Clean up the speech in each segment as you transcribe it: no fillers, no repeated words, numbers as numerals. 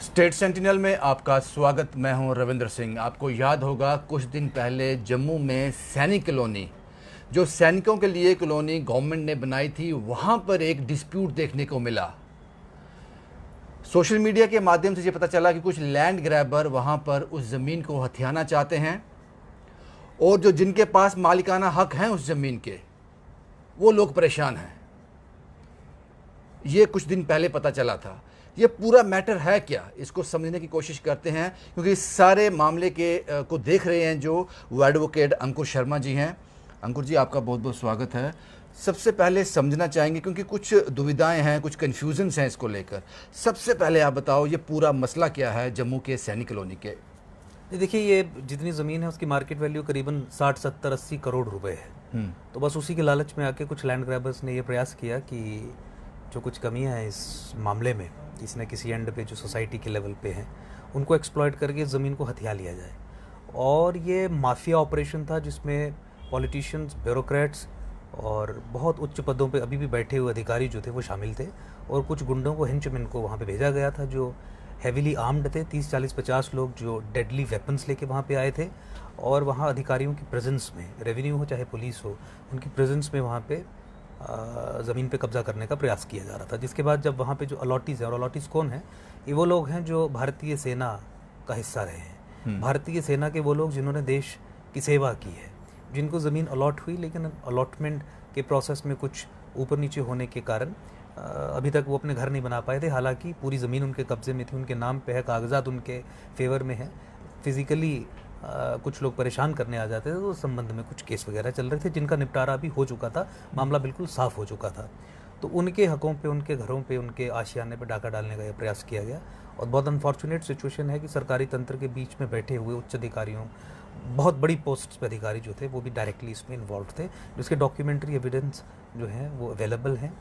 State sentinel में आपका स्वागत। मैं हूं रविंद्र सिंह। आपको याद होगा कुछ दिन पहले जम्मू में सैनिक कॉलोनी, जो सैनिकों के लिए कॉलोनी गवर्नमेंट ने बनाई थी, वहां पर एक डिस्प्यूट देखने को मिला। सोशल मीडिया के माध्यम से ये पता चला कि कुछ लैंड ग्रैबर वहां पर उस ज़मीन को हथियाना चाहते हैं और जो जिनके पास मालिकाना हक हैं उस ज़मीन के, वो लोग परेशान हैं। ये कुछ दिन पहले पता चला था। ये पूरा मैटर है क्या, इसको समझने की कोशिश करते हैं, क्योंकि इस सारे मामले को देख रहे हैं जो वो एडवोकेट अंकुर शर्मा जी हैं। अंकुर जी, आपका बहुत बहुत स्वागत है। सबसे पहले समझना चाहेंगे, क्योंकि कुछ दुविधाएं हैं, कुछ कन्फ्यूजन्स हैं इसको लेकर। सबसे पहले आप बताओ, ये पूरा मसला क्या है जम्मू के सैनिक कॉलोनी के? देखिए, ये जितनी ज़मीन है उसकी मार्केट वैल्यू करीबन 60, 70, 80 करोड़ रुपए है। तो बस उसी के लालच में आके कुछ लैंड ग्रैबर्स ने ये प्रयास किया कि जो कुछ कमियां हैं इस मामले में, किसी न किसी एंड पे जो सोसाइटी के लेवल पे हैं, उनको एक्सप्लॉइट करके ज़मीन को हथिया लिया जाए। और ये माफिया ऑपरेशन था जिसमें पॉलिटिशियंस, ब्यूरोक्रेट्स और बहुत उच्च पदों पे अभी भी बैठे हुए अधिकारी जो थे वो शामिल थे, और कुछ गुंडों को, हेंचमैन को वहाँ पे भेजा गया था जो हैवीली आर्म्ड थे। 30, 40, 50 लोग जो डेडली वेपन्स लेके वहाँ पे आए थे, और वहाँ अधिकारियों की प्रेजेंस में, रेवेन्यू हो चाहे पुलिस हो, उनकी प्रेजेंस में वहाँ पे ज़मीन पे कब्जा करने का प्रयास किया जा रहा था। जिसके बाद जब वहाँ पे जो अलॉटीज़ हैं, और अलॉटीज़ कौन हैं, ये वो लोग हैं जो भारतीय सेना का हिस्सा रहे हैं। भारतीय सेना के वो लोग जिन्होंने देश की सेवा की है, जिनको ज़मीन अलॉट हुई, लेकिन अलॉटमेंट के प्रोसेस में कुछ ऊपर नीचे होने के कारण अभी तक वो अपने घर नहीं बना पाए थे। हालांकि पूरी ज़मीन उनके कब्ज़े में थी, उनके नाम पे है, कागजात उनके फेवर में है। फिज़िकली कुछ लोग परेशान करने आ जाते थे, तो उस संबंध में कुछ केस वगैरह चल रहे थे जिनका निपटारा भी हो चुका था, मामला बिल्कुल साफ़ हो चुका था। तो उनके हकों पे, उनके घरों पे, उनके आशियाने पे डाका डालने का यह प्रयास किया गया। और बहुत अनफॉर्चुनेट सिचुएशन है कि सरकारी तंत्र के बीच में बैठे हुए उच्च अधिकारियों, बहुत बड़ी पोस्ट पे अधिकारी जो थे, वो भी डायरेक्टली इसमें इन्वॉल्व थे, जिसके डॉक्यूमेंट्री एविडेंस जो हैं वो अवेलेबल हैं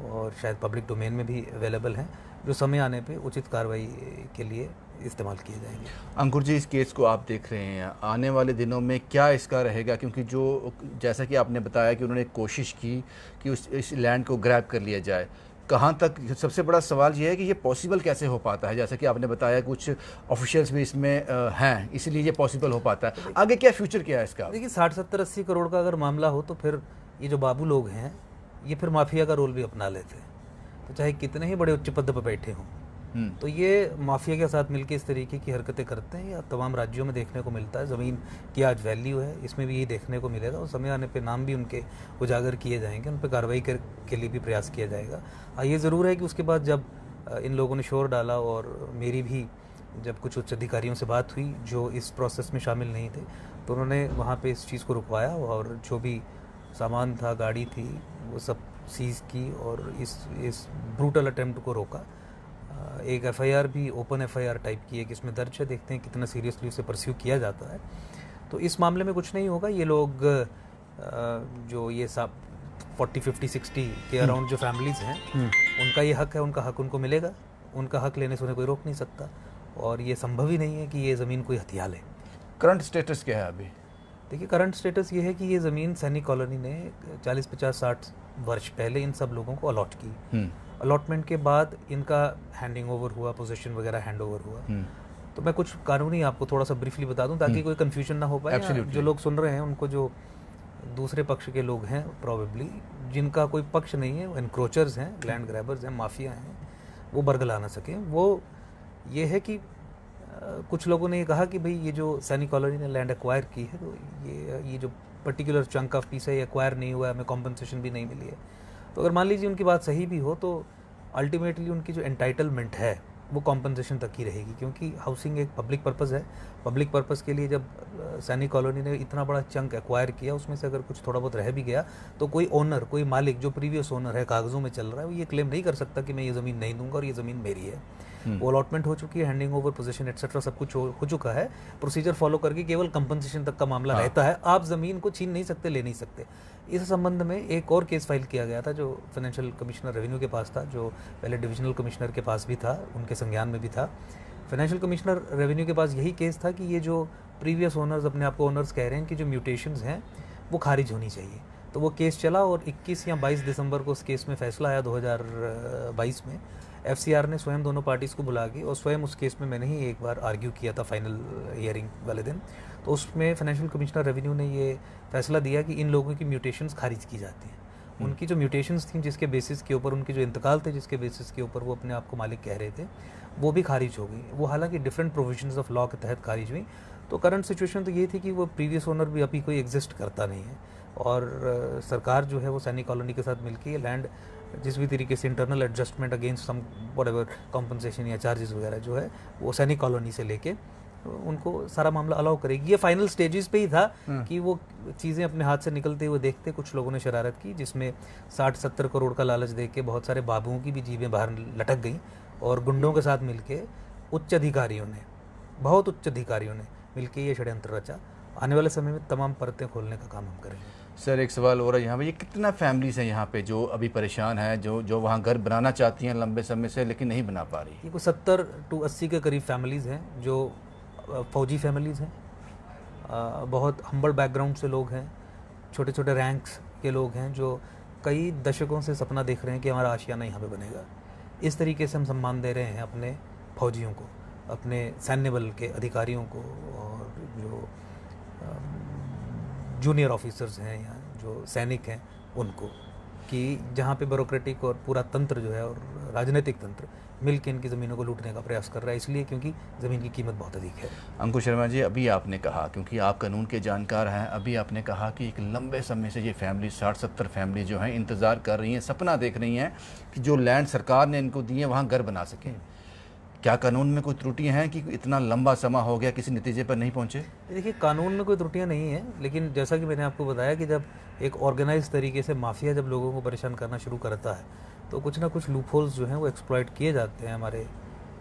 और शायद पब्लिक डोमेन में भी अवेलेबल हैं, जो समय आने पे उचित कार्रवाई के लिए इस्तेमाल किए जाएंगे। अंकुर जी, इस केस को आप देख रहे हैं, आने वाले दिनों में क्या इसका रहेगा? क्योंकि जो जैसा कि आपने बताया कि उन्होंने कोशिश की कि इस लैंड को ग्रैब कर लिया जाए, कहाँ तक? सबसे बड़ा सवाल ये है कि ये पॉसिबल कैसे हो पाता है? जैसा कि आपने बताया कुछ ऑफिशियल्स भी इसमें हैं, इसलिए ये पॉसिबल हो पाता है। आगे क्या फ्यूचर क्या है इसका? देखिए, 60, 70, 80 करोड़ का अगर मामला हो तो फिर ये जो बाबू लोग हैं, ये फिर माफिया का रोल भी अपना लेते हैं। तो चाहे कितने ही बड़े उच्च पद पर बैठे हों, तो ये माफिया के साथ मिलकर इस तरीके की हरकतें करते हैं। या तमाम राज्यों में देखने को मिलता है। ज़मीन की आज वैल्यू है, इसमें भी यही देखने को मिलेगा, और समय आने पे नाम भी उनके उजागर किए जाएंगे, उन पर कार्रवाई के लिए भी प्रयास किया जाएगा। ये ज़रूर है कि उसके बाद जब इन लोगों ने शोर डाला, और मेरी भी जब कुछ उच्च अधिकारियों से बात हुई जो इस प्रोसेस में शामिल नहीं थे, तो उन्होंने वहाँ पर इस चीज़ को रुकवाया, और जो भी सामान था, गाड़ी थी, वो सब सीज़ की, और इस ब्रूटल अटेम्प्ट को रोका। एक एफआईआर भी, ओपन एफआईआर टाइप की है, कि इसमें दर्ज है। देखते हैं कितना सीरियसली उसे परस्यू किया जाता है। तो इस मामले में कुछ नहीं होगा। ये लोग जो ये सब 40, 50, 60 के अराउंड जो फैमिलीज़ हैं, उनका ये हक है, उनका हक उनको मिलेगा। उनका हक लेने से उन्हें कोई रोक नहीं सकता, और ये संभव ही नहीं है कि ये ज़मीन कोई हथिया ले। करंट स्टेटस क्या है अभी? देखिए, करंट स्टेटस ये है कि ये ज़मीन सैनिक कॉलोनी ने 40, 50, 60 वर्ष पहले इन सब लोगों को अलॉट की। अलॉटमेंट के बाद इनका हैंडिंग ओवर हुआ, पोजीशन वगैरह हैंड ओवर हुआ। तो मैं कुछ कानूनी आपको थोड़ा सा ब्रीफली बता दूं, ताकि कोई कन्फ्यूजन ना हो पाए। जो लोग सुन रहे हैं उनको, जो दूसरे पक्ष के लोग हैं प्रॉबेबली, जिनका कोई पक्ष नहीं है, वो एनक्रोचर्स हैं, लैंड ग्रैबर्स हैं, माफिया हैं, वो बरगला ना सकें। वो ये है कि कुछ लोगों ने ये कहा कि भाई ये जो सैनिक कॉलोनी ने लैंड एक्वायर की है, तो ये जो पर्टिकुलर चंक ऑफ पीस है, ये एक्वायर नहीं हुआ है, हमें कॉम्पनसेशन भी नहीं मिली है। तो अगर मान लीजिए उनकी बात सही भी हो, तो अल्टीमेटली उनकी जो एंटाइटलमेंट है वो कॉम्पनसेशन तक ही रहेगी, क्योंकि हाउसिंग एक पब्लिक पर्पज़ है। पब्लिक पर्पज़ के लिए जब सैनिक कॉलोनी ने इतना बड़ा चंक एक्वायर किया, उसमें से अगर कुछ थोड़ा बहुत रह भी गया, तो कोई ओनर, कोई मालिक जो प्रीवियस ओनर है, कागज़ों में चल रहा है, वो ये क्लेम नहीं कर सकता कि मैं ये ज़मीन नहीं दूंगा और ये ज़मीन मेरी है। वो अलॉटमेंट हो चुकी है, हैंडिंग ओवर पोजीशन एटसेट्रा सब कुछ हो चुका है। प्रोसीजर फॉलो करके केवल कंपनसेशन तक का मामला रहता है। आप ज़मीन को छीन नहीं सकते, ले नहीं सकते। इस संबंध में एक और केस फाइल किया गया था, जो फाइनेंशियल कमिश्नर रेवेन्यू के पास था, जो पहले डिविजनल कमिश्नर के पास भी था, उनके संज्ञान में भी था। फाइनेंशियल कमिश्नर रेवेन्यू के पास यही केस था कि ये जो प्रीवियस ओनर्स अपने आप को ओनर्स कह रहे हैं, कि जो म्यूटेशंस हैं वो खारिज होनी चाहिए। तो वो केस चला, और 21 या 22 दिसंबर को उस केस में फैसला आया 2022 में। एफसीआर ने स्वयं दोनों पार्टीज़ को बुला के, और स्वयं उस केस में मैंने ही एक बार आर्ग्यू किया था फाइनल हियरिंग वाले दिन, तो उसमें फाइनेंशियल कमिश्नर रेवेन्यू ने ये फैसला दिया कि इन लोगों की म्यूटेशंस खारिज की जाती हैं। उनकी जो म्यूटेशंस थी जिसके बेसिस के ऊपर, उनकी जो इंतकाल थे जिसके बेसिस के ऊपर वो अपने आप को मालिक कह रहे थे, वो भी खारिज हो गई। वो हालांकि डिफरेंट प्रोविजंस ऑफ लॉ के तहत खारिज हुई। तो करंट सिचुएशन तो ये थी कि वो प्रीवियस ओनर भी अभी कोई एग्जिस्ट करता नहीं है, और सरकार जो है वो सैनिक कॉलोनी के साथ मिलकर ये लैंड जिस भी तरीके से internal adjustment against some whatever compensation या चार्जेस वगैरह जो है वो सैनिक कॉलोनी से लेके उनको सारा मामला अलाउ करेगी। ये फाइनल स्टेजेस पे ही था कि वो चीज़ें अपने हाथ से निकलते हुए देखते कुछ लोगों ने शरारत की, जिसमें 60-70 करोड़ का लालच दे के बहुत सारे बाबुओं की भी जीभें बाहर लटक गई, और गुंडों के साथ मिलके उच्च अधिकारियों ने, बहुत उच्च अधिकारियों ने मिलके ये षड्यंत्र रचा। आने वाले समय में तमाम परतें खोलने का काम हम करेंगे। सर एक सवाल हो रहा है यहाँ पे, ये कितना फैमिलीज हैं यहाँ पे जो अभी परेशान है, जो वहाँ घर बनाना चाहती हैं लंबे समय से लेकिन नहीं बना पा रही? ये कोई 70 to 80 के करीब फैमिलीज़ हैं जो फौजी फैमिलीज़ हैं, बहुत हम्बल बैकग्राउंड से लोग हैं, छोटे छोटे रैंक्स के लोग हैं जो कई दशकों से सपना देख रहे हैं कि हमारा आशियाना यहाँ पे बनेगा। इस तरीके से हम सम्मान दे रहे हैं अपने फौजियों को, अपने सैन्य बल के अधिकारियों को, और जो जूनियर ऑफिसर्स हैं या जो सैनिक हैं उनको, कि जहाँ पे ब्यूरोक्रेटिक और पूरा तंत्र जो है और राजनीतिक तंत्र मिल के इनकी ज़मीनों को लूटने का प्रयास कर रहा है, इसलिए क्योंकि ज़मीन की कीमत बहुत अधिक है। अंकुश शर्मा जी, अभी आपने कहा, क्योंकि आप कानून के जानकार हैं, अभी आपने कहा कि एक लंबे समय से ये फैमिली 60-70 फैमिली जो हैं इंतज़ार कर रही हैं, सपना देख रही हैं कि जो लैंड सरकार ने इनको दी है वहाँ घर बना सकें। क्या कानून में कोई त्रुटियां हैं कि इतना लंबा समय हो गया किसी नतीजे पर नहीं पहुंचे? देखिए, कानून में कोई त्रुटियां नहीं हैं, लेकिन जैसा कि मैंने आपको बताया कि जब एक ऑर्गेनाइज तरीके से माफिया जब लोगों को परेशान करना शुरू करता है तो कुछ ना कुछ लूपहोल्स जो हैं वो एक्सप्लॉइट किए जाते हैं हमारे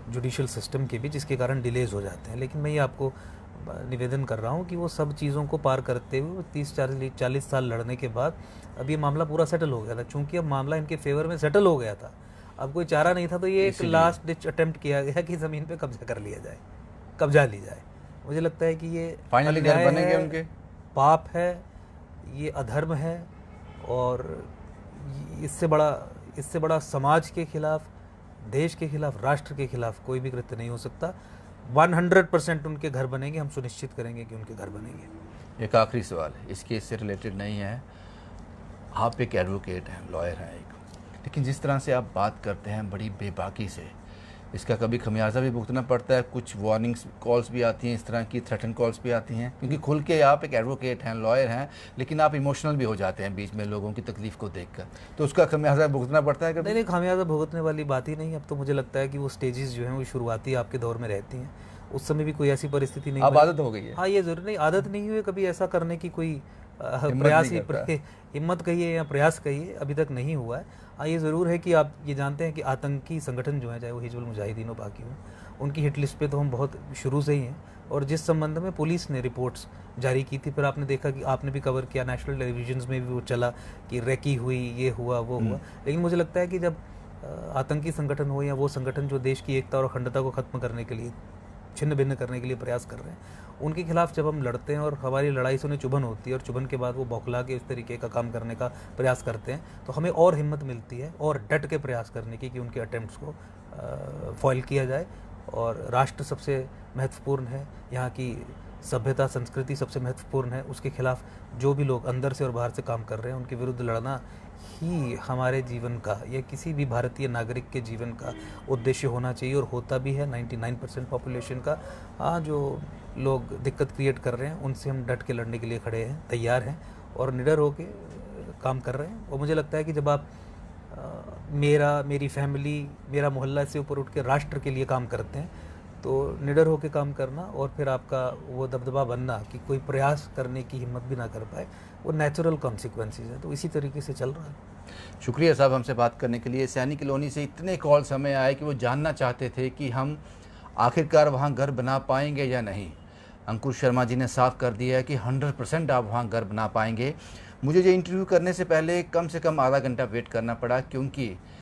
जुडिशियल सिस्टम के भी, जिसके कारण डिलेज हो जाते हैं। लेकिन मैं ये आपको निवेदन कर रहा हूँ कि वो सब चीज़ों को पार करते हुए 30-40 साल लड़ने के बाद अब ये मामला पूरा सेटल हो गया था। चूँकि अब मामला इनके फेवर में सेटल हो गया था, अब कोई चारा नहीं था, तो ये एक लास्ट डिच अटेम्प्ट किया गया कि ज़मीन पे कब्जा कर लिया जाए, कब्जा ली जाए। मुझे लगता है कि ये फाइनली घर बनेंगे उनके, पाप है, ये अधर्म है, और इससे बड़ा समाज के खिलाफ, देश के खिलाफ, राष्ट्र के खिलाफ कोई भी कृत्य नहीं हो सकता। 100% उनके घर बनेंगे, हम सुनिश्चित करेंगे कि उनके घर बनेंगे। एक आखिरी सवाल है, इस केस से रिलेटेड नहीं है, आप एक एडवोकेट हैं, लॉयर हैं एक, लेकिन जिस तरह से आप बात करते हैं बड़ी बेबाकी से, इसका कभी खमियाजा भी भुगतना पड़ता है? कुछ वार्निंग्स कॉल्स भी आती हैं, इस तरह की थ्रेटन कॉल्स भी आती हैं, क्योंकि खुल के आप एक एडवोकेट हैं, लॉयर हैं, लेकिन आप इमोशनल भी हो जाते हैं बीच में लोगों की तकलीफ को देखकर, तो उसका खमियाजा भुगतना पड़ता है कभी? नहीं, खमियाजा भुगतने वाली बात ही नहीं। अब तो मुझे लगता है कि वो स्टेजेस जो हैं वो शुरुआती आपके दौर में रहती हैं, उस समय भी कोई ऐसी परिस्थिति नहीं, अब आदत हो गई है। हाँ, ये जरूर नहीं, आदत नहीं हुई कभी ऐसा करने की, कोई प्रयास, हिम्मत कहिए या प्रयास कहिए, अभी तक नहीं हुआ है। हाँ, ये ज़रूर है कि आप ये जानते हैं कि आतंकी संगठन जो है, चाहे वो हिजबुल मुजाहिदीन हो, बाकी हो, उनकी हिट लिस्ट पे तो हम बहुत शुरू से ही हैं, और जिस संबंध में पुलिस ने रिपोर्ट्स जारी की थी, फिर आपने देखा कि आपने भी कवर किया, नेशनल टेलीविजन में भी वो चला कि रेकी हुई, ये हुआ, वो हुआ। लेकिन मुझे लगता है कि जब आतंकी संगठन हो या वो संगठन जो देश की एकता और अखंडता को ख़त्म करने के लिए, छिन्न भिन्न करने के लिए प्रयास कर रहे हैं, उनके खिलाफ जब हम लड़ते हैं और हमारी लड़ाई से उन्हें चुभन होती है, और चुभन के बाद वो बौखला के इस तरीके का काम करने का प्रयास करते हैं, तो हमें और हिम्मत मिलती है और डट के प्रयास करने की कि उनके अटेम्प्ट्स को फॉइल किया जाए। और राष्ट्र सबसे महत्वपूर्ण है, यहाँ की सभ्यता संस्कृति सबसे महत्वपूर्ण है, उसके खिलाफ जो भी लोग अंदर से और बाहर से काम कर रहे हैं उनके विरुद्ध लड़ना ही हमारे जीवन का या किसी भी भारतीय नागरिक के जीवन का उद्देश्य होना चाहिए, और होता भी है 99% पॉपुलेशन का। हाँ, जो लोग दिक्कत क्रिएट कर रहे हैं उनसे हम डट के लड़ने के लिए खड़े हैं, तैयार हैं और निडर होके काम कर रहे हैं। और मुझे लगता है कि जब आप मेरी फैमिली, मेरा मोहल्ला से ऊपर उठ के राष्ट्र के लिए काम करते हैं, तो निडर होकर काम करना और फिर आपका वो दबदबा बनना कि कोई प्रयास करने की हिम्मत भी ना कर पाए, वो नेचुरल कॉन्सिक्वेंसेस है। तो इसी तरीके से चल रहा है। शुक्रिया साहब हमसे बात करने के लिए। सैनिक कॉलोनी से इतने कॉल्स हमें आए कि वो जानना चाहते थे कि हम आखिरकार वहाँ घर बना पाएंगे या नहीं। अंकुश शर्मा जी ने साफ कर दिया है कि 100% आप वहाँ घर बना पाएंगे। मुझे ये इंटरव्यू करने से पहले कम से कम आधा घंटा वेट करना पड़ा, क्योंकि